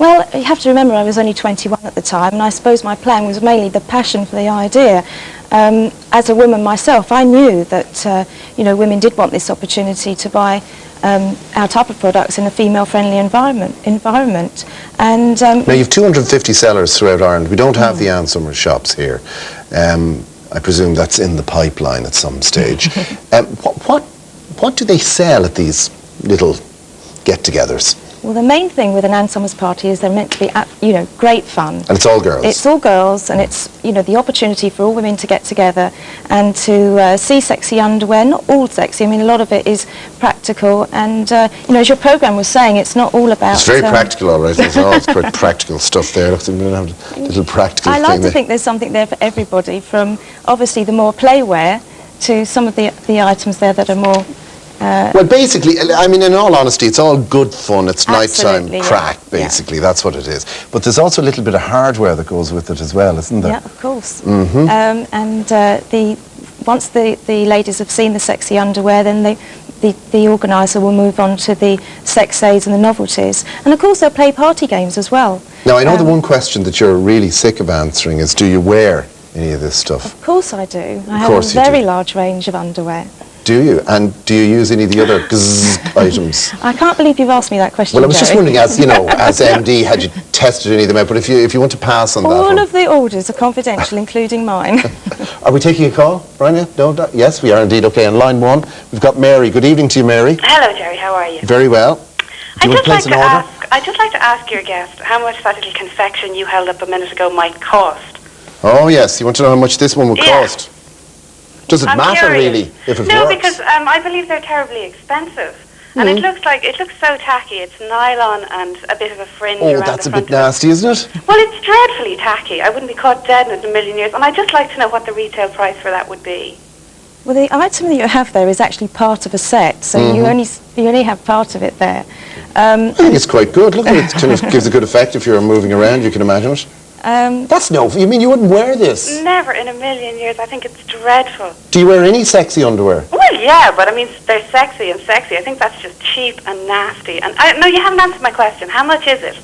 Well, you have to remember I was only 21 at the time, and I suppose my plan was mainly the passion for the idea. As a woman myself, I knew that women did want this opportunity to buy our type of products in a female-friendly environment. And now you've 250 sellers throughout Ireland. We don't have the Ann Summers shops here. I presume that's in the pipeline at some stage. What do they sell at these little get-togethers? Well, the main thing with an Ann Summers party is they're meant to be, great fun. And it's all girls? It's all girls, and it's, the opportunity for all women to get together and to see sexy underwear. Not all sexy, I mean, a lot of it is practical, and, as your programme was saying, it's not all about... It's very practical, all right. There's all quite practical stuff there. Look, a little practical I thing like to there. think there's something there for everybody, from obviously the more playwear to some of the items there that are more... well, basically, I mean, in all honesty, it's all good fun. It's nighttime Absolutely, crack, basically. That's what it is. But there's also a little bit of hardware that goes with it as well, isn't there? Yeah, of course. Once the ladies have seen the sexy underwear, then the organiser will move on to the sex aids and the novelties. And of course, they'll play party games as well. Now, I know the one question that you're really sick of answering is, do you wear any of this stuff? Of course I do. I have a very large range of underwear. Do you? And do you use any of the other items? I can't believe you've asked me that question, Well, I was just Gerry. wondering, as MD, had you tested any of them out? But if you want to pass on that All one. of the orders are confidential, including mine. Are we taking a call, Brian? No, yes, we are indeed. Okay, on line one, we've got Mary. Good evening to you, Mary. Hello, Gerry. How are you? Very well. I'd just like to ask your guest how much that little confection you held up a minute ago might cost. Oh, yes. You want to know how much this one would cost? Does it matter, curious. really, if it No, works? because I believe they're terribly expensive. And it looks so tacky. It's nylon and a bit of a fringe around the front. Oh, that's a bit nasty, isn't it? Well, it's dreadfully tacky. I wouldn't be caught dead in it in a million years. And I'd just like to know what the retail price for that would be. Well, the item that you have there is actually part of a set, so you only have part of it there. I think it's quite good. Look, it kind of gives a good effect if you're moving around, you can imagine it. You mean you wouldn't wear this? Never in a million years. I think it's dreadful. Do you wear any sexy underwear? Well, yeah, but I mean, they're sexy and sexy. I think that's just cheap and nasty. And no, you haven't answered my question. How much is it?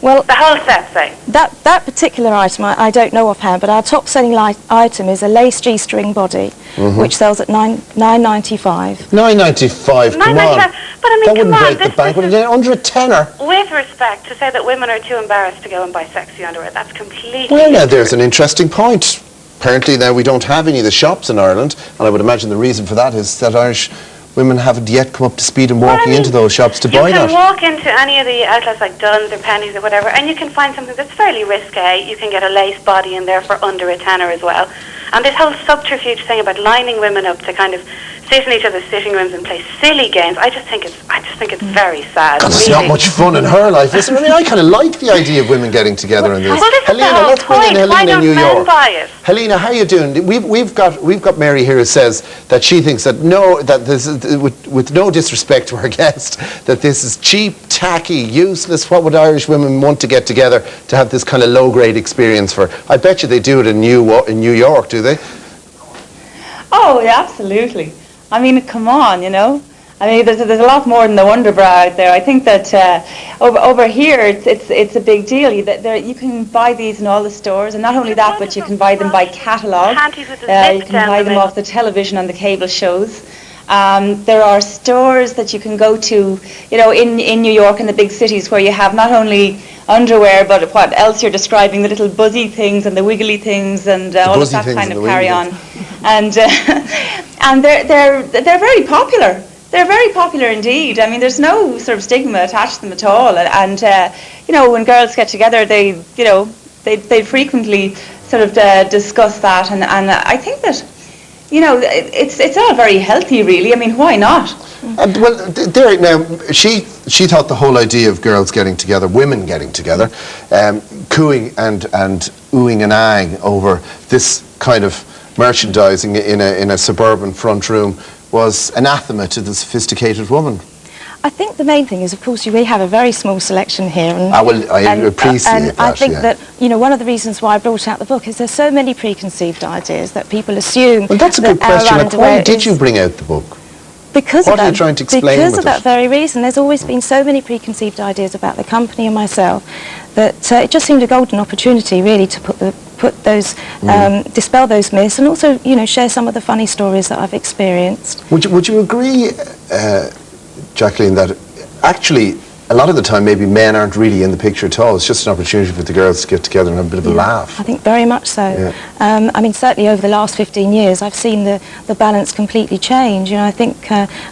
Well, the whole set, say. That particular item, I don't know offhand, but our top-selling item is a lace G-string body, which sells at $9.95. $9.95. Come on. But I mean, that wouldn't break the bank. Under a tenner. With respect, to say that women are too embarrassed to go and buy sexy underwear, that's completely... Well, now, there's an interesting point. Apparently, now, we don't have any of the shops in Ireland, and I would imagine the reason for that is that Irish women haven't yet come up to speed in walking into those shops to buy that. You can walk into any of the outlets like Dunn's or Penny's or whatever, and you can find something that's fairly risque. You can get a lace body in there for under a tenner as well. And this whole subterfuge thing about lining women up to kind of sit in each other's sitting rooms and play silly games, I just think it's very sad. Because it's not much fun in her life, is it? I mean, I kind of like the idea of women getting together in this. Well, this Helena, is the whole let's bring in point. Helena Why in don't New men York. buy it? Helena, how you doing? We've got Mary here who says that she thinks that with no disrespect to our guest, that this is cheap, tacky, useless. What would Irish women want to get together to have this kind of low-grade experience for? I bet you they do it in New York, do they? Oh, yeah, absolutely. I mean, come on, I mean, there's a lot more than the Wonderbra out there. I think that over here, it's a big deal. You can buy these in all the stores, and not only that, but you can buy them by catalogue. You can buy them off the television on the cable shows. There are stores that you can go to, in New York and the big cities where you have not only underwear, but what else you're describing, the little buzzy things and the wiggly things and all of that kind of carry on. And they're very popular. They're very popular indeed. I mean, there's no sort of stigma attached to them at all. And when girls get together, they frequently sort of discuss that. And I think that, it's all very healthy, really. I mean, why not? She thought the whole idea of girls getting together, women getting together, cooing and oohing and ahhing over this kind of merchandising in a suburban front room was anathema to the sophisticated woman. I think the main thing is, of course, we have a very small selection here. I appreciate that. I think that, one of the reasons why I brought out the book is there's so many preconceived ideas that people assume. Well, that's a good question. Like, why did you bring out the book? Because what are you trying to explain because of that very reason. There's always been so many preconceived ideas about the company and myself, that it just seemed a golden opportunity, really, to dispel those myths, and also, share some of the funny stories that I've experienced. Would you agree, Jacqueline, that actually a lot of the time maybe men aren't really in the picture at all? It's just an opportunity for the girls to get together and have a bit of a laugh. I think very much so. Yeah. I mean, certainly over the last 15 years, I've seen the balance completely change. I think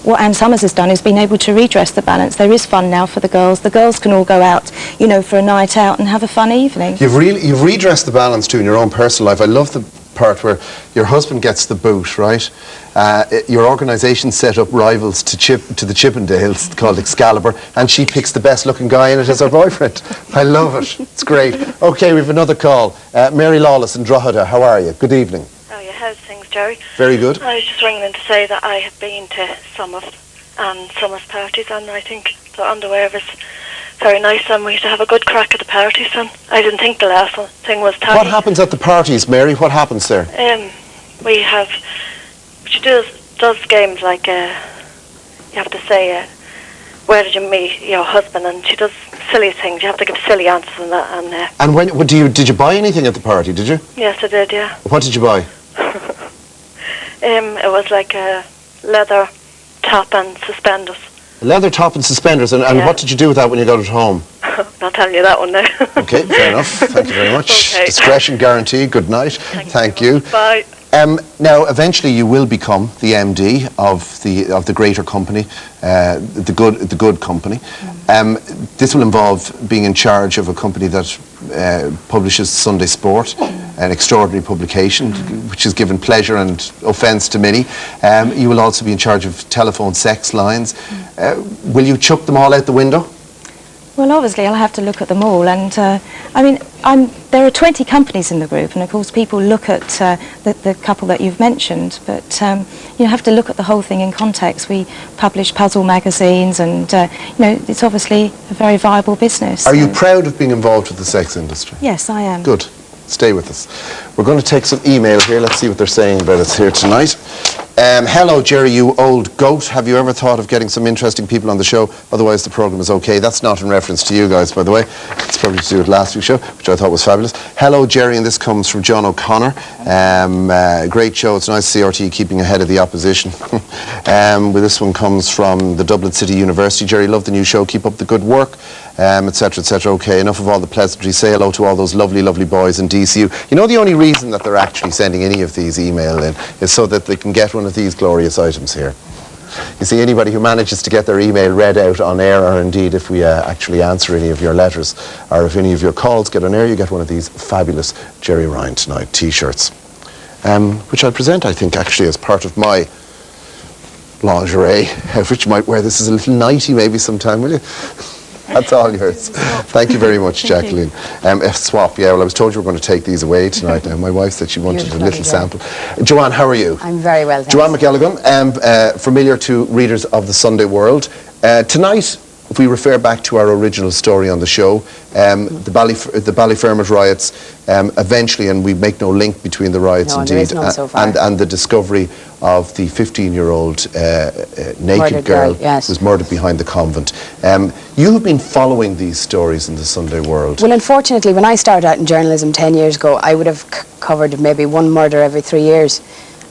what Anne Summers has done is been able to redress the balance. There is fun now for the girls. The girls can all go out, for a night out and have a fun evening. You've redressed the balance too in your own personal life. I love the part where your husband gets the boot, right? Your organisation set up rivals to the Chippendales called Excalibur, and she picks the best looking guy in it as her boyfriend. I love it. It's great. Okay, we have another call. Mary Lawless in Drogheda, how are you? Good evening. Oh yeah, how's things, Gerry? Very good. I was just ringing in to say that I have been to some of Summer's parties, and I think the underwear was very nice, and we used to have a good crack at the parties, and I didn't think the last thing was tidy. What happens at the parties, Mary? What happens there? She does games like, you have to say, where did you meet your husband, and she does silly things. You have to give silly answers and that. And did you buy anything at the party, did you? Yes, I did, yeah. What did you buy? It was like a leather top and suspenders. Leather top and suspenders, and Yeah. what did you do with that when you got it home? I'll tell you that one now. Okay, fair enough. Thank you very much. Okay. Discretion guaranteed. Good night. Thank you. Bye. Now, eventually, you will become the MD of the greater company, the good company. This will involve being in charge of a company that publishes Sunday Sport, an extraordinary publication which has given pleasure and offence to many. You will also be in charge of telephone sex lines. Will you chuck them all out the window? Well, obviously, I'll have to look at them all, and there are 20 companies in the group, and of course, people look at the couple that you've mentioned, but you have to look at the whole thing in context. We publish puzzle magazines, and it's obviously a very viable business. Are you proud of being involved with the sex industry? Yes, I am. Good. Stay with us. We're going to take some email here. Let's see what they're saying about us here tonight. Hello, Gerry, you old goat. Have you ever thought of getting some interesting people on the show? Otherwise, the programme is okay. That's not in reference to you guys, by the way. It's probably to do with last week's show, which I thought was fabulous. Hello, Gerry, and this comes from John O'Connor. Great show. It's nice CRT keeping ahead of the opposition. This one comes from the Dublin City University. Gerry, love the new show. Keep up the good work. Etc., etc. Okay, enough of all the pleasantries. Say hello to all those lovely, lovely boys in DCU. You know, the only reason that they're actually sending any of these email in is so that they can get one of these glorious items here. You see, anybody who manages to get their email read out on air, or indeed if we actually answer any of your letters, or if any of your calls get on air, you get one of these fabulous Gerry Ryan Tonight t-shirts, which I'll present, I think, actually as part of my lingerie. Rich might wear this as a little nightie maybe sometime, will you? That's all yours. Thank you very much, Jacqueline. Swap, yeah, well, I was told you were going to take these away tonight. My wife said she wanted a little sample. Joanne, how are you? I'm very well, thanks. Joanne McElligan, familiar to readers of the Sunday World. Tonight, if we refer back to our original story on the show, the Ballyfermot riots, eventually, and we make no link between the riots indeed, and the discovery of the 15-year-old naked girl who was murdered behind the convent. You have been following these stories in the Sunday World. Well, unfortunately, when I started out in journalism 10 years ago, I would have covered maybe one murder every 3 years.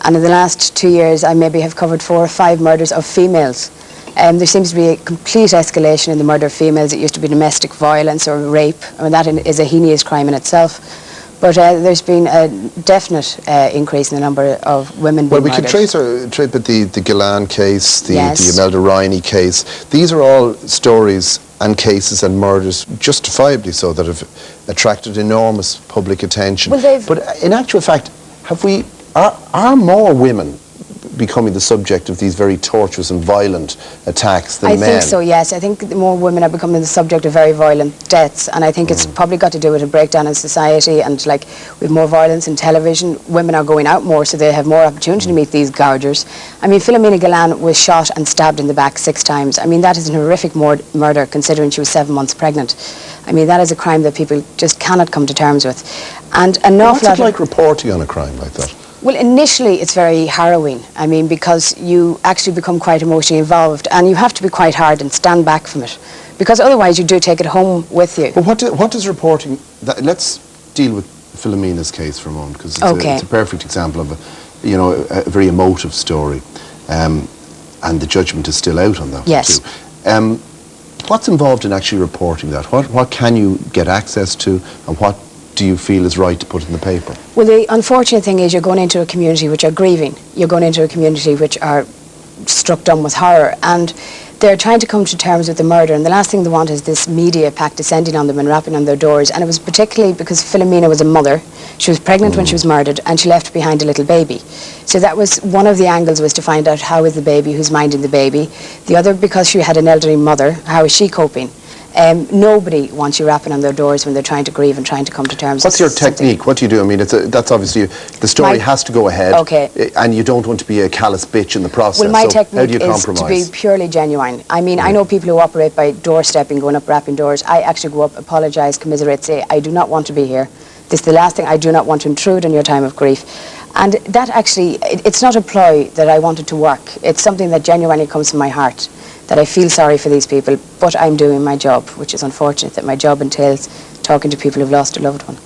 And in the last 2 years, I maybe have covered 4 or 5 murders of females. There seems to be a complete escalation in the murder of females. It used to be domestic violence or rape. I mean, that is a heinous crime in itself. But there's been a definite increase in the number of women being murdered. Well, we could trace the Gillan case, the Imelda Riney case. These are all stories and cases and murders, justifiably so, that have attracted enormous public attention. Well, but in actual fact, are more women becoming the subject of these very torturous and violent attacks than men? I think so, yes. I think more women are becoming the subject of very violent deaths, and I think it's probably got to do with a breakdown in society, and like with more violence in television, women are going out more, so they have more opportunity to meet these gougers. I mean, Philomena Gillan was shot and stabbed in the back 6 times. I mean, that is a horrific murder, considering she was 7 months pregnant. I mean, that is a crime that people just cannot come to terms with. And an awful lot What's it like reporting on a crime like that? Well, initially it's very harrowing. I mean, because you actually become quite emotionally involved, and you have to be quite hard and stand back from it, because otherwise you do take it home with you. But what does reporting... let's deal with Philomena's case for a moment, because it's a perfect example of a very emotive story, and the judgment is still out on that Yes. one too. What's involved in actually reporting that? What can you get access to, and what do you feel is right to put in the paper? Well, the unfortunate thing is you're going into a community which are grieving. You're going into a community which are struck dumb with horror, and they're trying to come to terms with the murder, and the last thing they want is this media pack descending on them and rapping on their doors. And it was particularly because Philomena was a mother. She was pregnant when she was murdered, and she left behind a little baby. So that was one of the angles, was to find out how is the baby, who's minding the baby. The other, because she had an elderly mother, how is she coping? Nobody wants you rapping on their doors when they're trying to grieve and trying to come to terms. What's your technique? What do you do? I mean, that's obviously, the story has to go ahead, and you don't want to be a callous bitch in the process. Well, my so technique how do you is compromise? to be purely genuine. I mean, I know people who operate by doorstepping, going up, rapping doors. I actually go up, apologise, commiserate, say, I do not want to be here. This is the last thing. I do not want to intrude on your time of grief. And that actually, it's not a ploy that I wanted to work. It's something that genuinely comes from my heart, that I feel sorry for these people, but I'm doing my job, which is unfortunate that my job entails talking to people who've lost a loved one.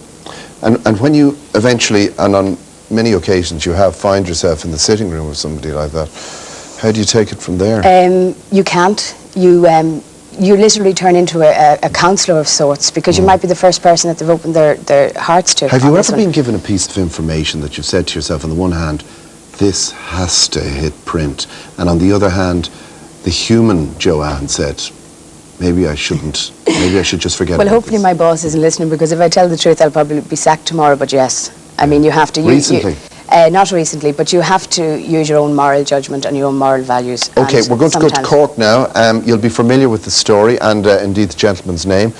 And when you eventually, and on many occasions you have, find yourself in the sitting room of somebody like that, how do you take it from there? You can't. You literally turn into a counsellor of sorts, because you might be the first person that they've opened their hearts to. Have you ever been given a piece of information that you've said to yourself, on the one hand, this has to hit print, and on the other hand, the human Joanne said, maybe I should just forget Well, about hopefully this. my boss isn't listening, because if I tell the truth, I'll probably be sacked tomorrow, but yes. I mean, you have to... Recently? Not recently, but you have to use your own moral judgment and your own moral values. Okay, we're going to go to court now. You'll be familiar with the story and indeed the gentleman's name.